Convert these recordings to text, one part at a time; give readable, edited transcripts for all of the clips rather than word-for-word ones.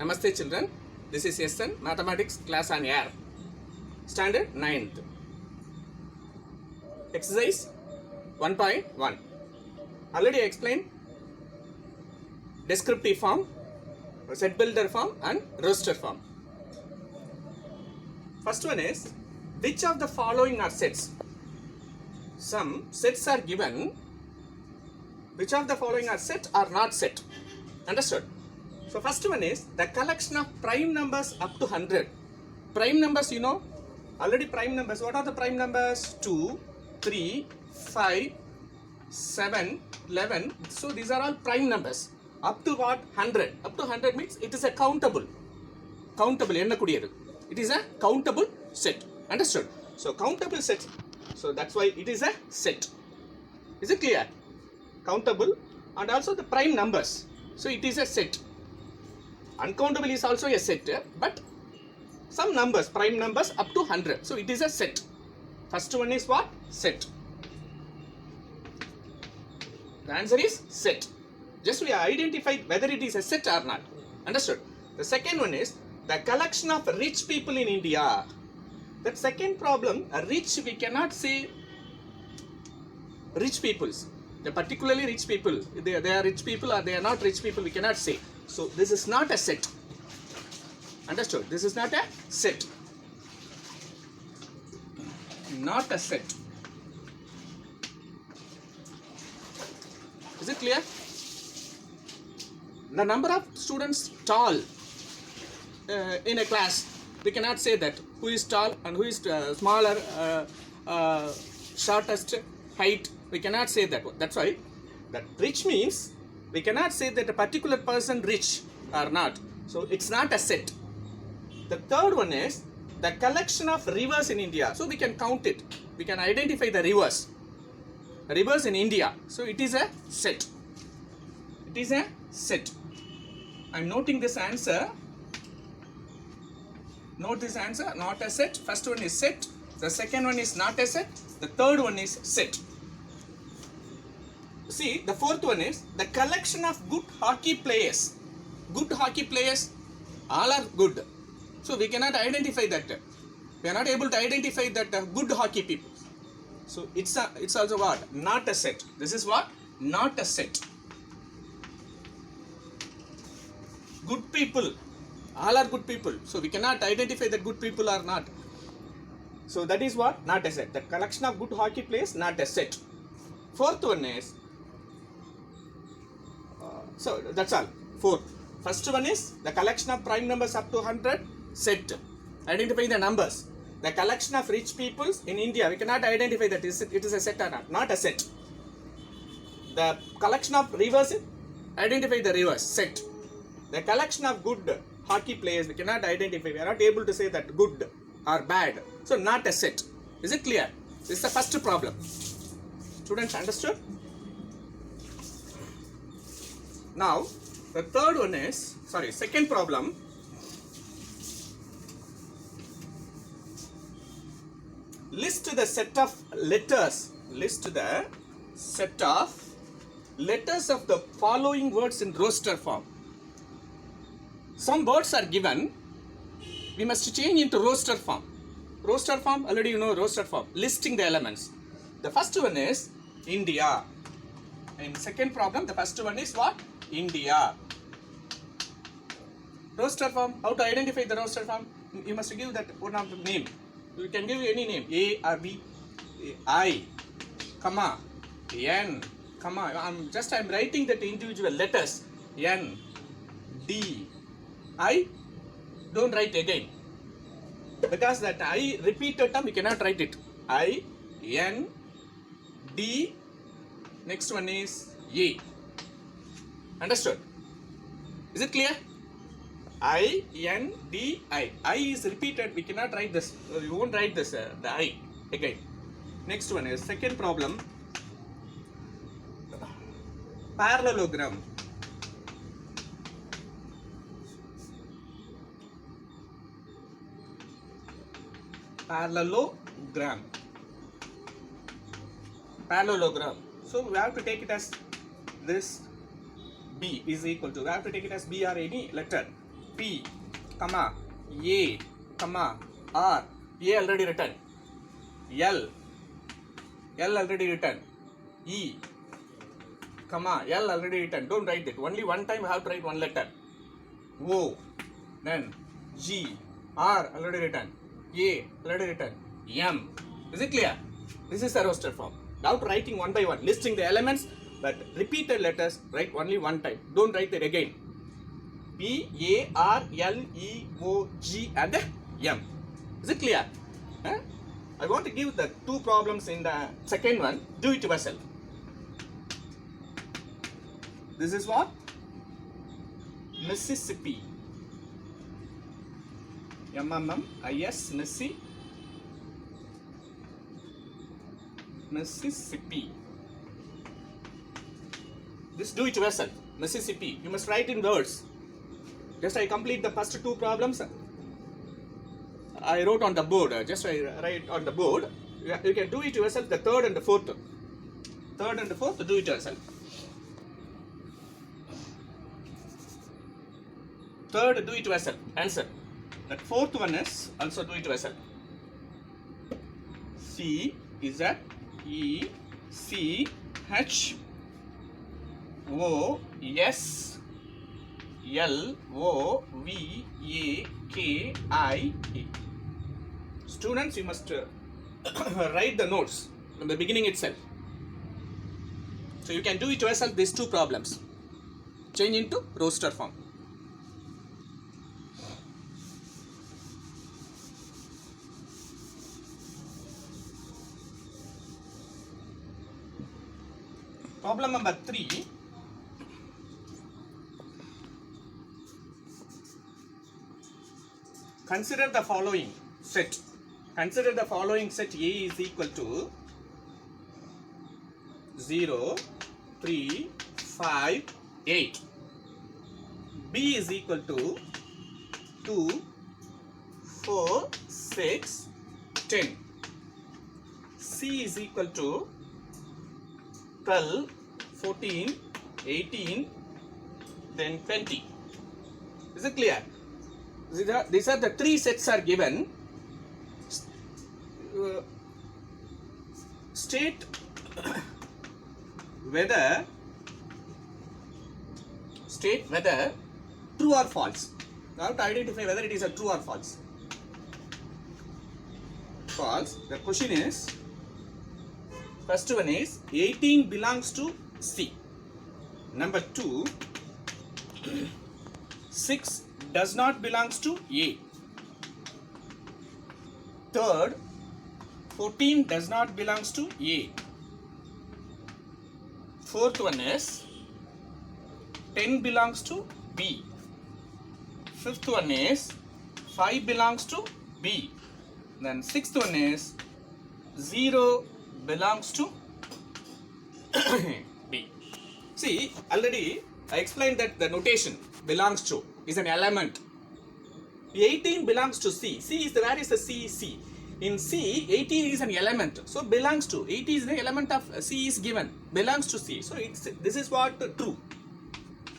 Namaste children, this is SN Mathematics class on air, standard 9th. Exercise 1.1. Already explained descriptive form, set builder form and roster form. First one is, which of the following are sets? Some sets are given. Which of the following are set or not set? Understood? So first one is the collection of prime numbers up to 100. Prime numbers, you know, already prime numbers. What are the prime numbers? 2, 3, 5, 7, 11. So these are all prime numbers. Up to what? 100. Up to 100 means it is a countable. Countable. It is a countable set. Understood? So countable set. So that's why it is a set. Is it clear? Countable and also the prime numbers. So it is a set. Uncountable is also a set, but some numbers, prime numbers up to 100. So it is a set. First one is what? Set. The answer is set. Just we identify whether it is a set or not. Understood? The second one is the collection of rich people in India. That second problem, rich, we cannot say rich peoples. The particularly rich people, they are rich people or they are not rich people, we cannot say. So this is not a set. Understood? This is not a set. Not a set. Is it clear? The number of students tall in a class, we cannot say that who is tall and who is smaller, shortest height. We cannot say that. That's why that rich means we cannot say that a particular person rich or not. So it's not a set. The third one is the collection of rivers in India. So we can count it. We can identify the rivers. Rivers in India. So it is a set. It is a set. I'm noting this answer. Note this answer. Not a set. First one is set. The second one is not a set. The third one is set. See, the fourth one is the collection of good hockey players. Good hockey players, all are good. So we cannot identify that. We are not able to identify that good hockey people. So it's also what? Not a set. This is what? Not a set. Good people, all are good people. So we cannot identify that good people are not. So that is what? Not a set. The collection of good hockey players, not a set. Fourth one is, so that's all. Fourth. First one is the collection of prime numbers up to 100, set. Identify the numbers. The collection of rich peoples in India, we cannot identify that it is a set or not. Not a set. The collection of rivers, identify the rivers, set. The collection of good hockey players, we cannot identify. We are not able to say that good or bad. So not a set. Is it clear? This is the first problem. Students understood? Now, the third one is, second problem. List the set of letters. List the set of letters of the following words in roster form. Some words are given. We must change into roster form. Roster form, already you know roster form. Listing the elements. The first one is India. In second problem, the first one is what? India. Roster form. How to identify the roster form? You must give that one of the name. You can give any name. A or B. I, comma, N, comma. I'm writing that individual letters. N, D, I. Don't write again. Because that I repeated term, we cannot write it. I, N, D. Next one is A. Understood? Is it clear? I, N, D, I. I is repeated. We cannot write this. We won't write this, the I again. Next one is second problem. Parallelogram. Parallelogram. Parallelogram. So we have to take it as this B is equal to, we have to take it as B or any letter. P, comma, A, comma, R. A already written. L already written. E, comma, L already written. Don't write it. Only one time you have to write one letter. O, then G, R already written. A already written. M. Is it clear? This is the roster form. Without writing one by one, listing the elements, but repeated letters, write only one time. Don't write it again. P, A, R, L, E, O, G and M. Is it clear? Huh? I want to give the two problems in the second one. Do it yourself. This is what? Mississippi. M-M-M-I-S, Mississippi. This do it yourself. Mississippi. You must write in words. Just I complete the first two problems. I wrote on the board. Just I write on the board. You can do it yourself. The third and the fourth. Third and the fourth, do it yourself. Third, do it yourself. Answer. That fourth one is also do it yourself. C is that E C H O S L O V A K I E. Students, you must write the notes from the beginning itself. So you can do it yourself. These two problems. Change into roster form. Problem number 3. Consider the following set. Consider the following set. A is equal to 0, 3, 5, 8. B is equal to 2, 4, 6, 10. C is equal to 12, 14, 18, then 20. Is it clear? These are the three sets are given. State whether true or false. Now to identify whether it is a true or false. False. The question is, first one is 18 belongs to C. Number 2, 6 does not belongs to A. Third, 14 does not belongs to A. Fourth one is 10 belongs to B. Fifth one is 5 belongs to B. Then sixth one is 0 belongs to B. See, already I explained that the notation belongs to is an element. 18 belongs to C. C is the, where is the C? C. In C, 18 is an element. So belongs to. 18 is the element of C is given. Belongs to C. So it's, this is what true.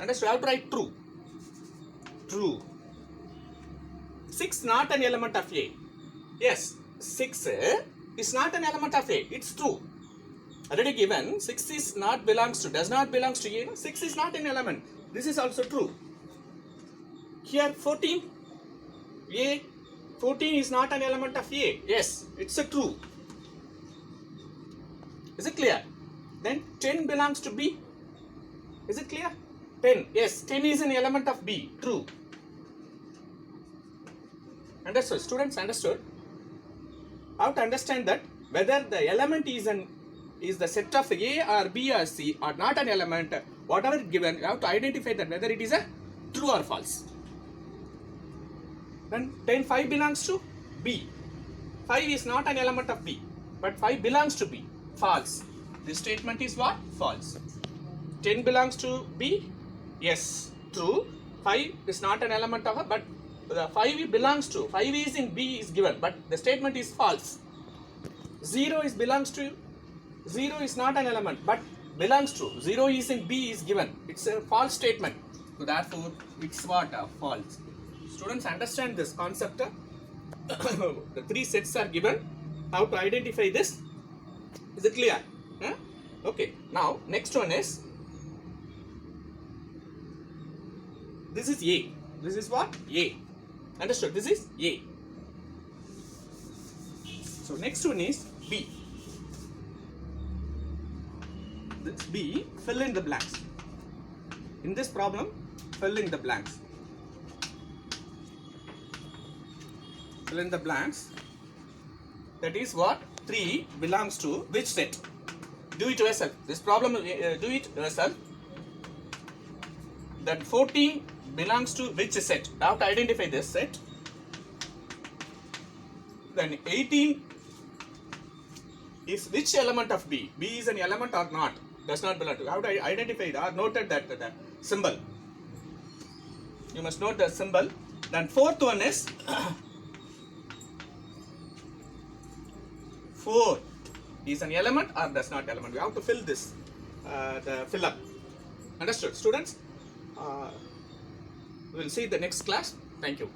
Understood? You have to write true. True. 6 not an element of A. Yes, 6 is not an element of A. It's true. Already given, 6 is not belongs to, does not belongs to A. 6 is not an element. This is also true. Here 14, A, 14 is not an element of A. Yes, it's a true. Is it clear? Then 10 belongs to B. Is it clear? 10, yes, 10 is an element of B. True. Understood? Students, understood? How to understand that whether the element is the set of A or B or C or not an element, whatever given, you have to identify that whether it is a true or false. Then 10, 5 belongs to B. 5 is not an element of B, but 5 belongs to B. False. This statement is what? False. 10 belongs to B. Yes, true. 5 is not an element of A, but the 5 belongs to. 5 is in B is given, but the statement is false. 0 is belongs to. 0 is not an element, but belongs to. 0 is in B is given. It's a false statement. So therefore, it's what? False. Students understand this concept. The three sets are given. How to identify this? Is it clear? Huh? Okay. Now next one is, this is A. This is what? A. Understood? This is A. So next one is B. This B, fill in the blanks. In this problem, fill in the blanks. Fill in the blanks. That is what? 3 belongs to which set? Do it yourself. This problem, do it yourself. That 14 belongs to which set? You have to identify this set. Then 18 is which element of B? B is an element or not? Does not belong to. How to identify it? Or noted that the symbol. You must note the symbol. Then fourth one is 4 is an element or does not element. We have to fill this, the fill up. Understood, students? We will see the next class. Thank you.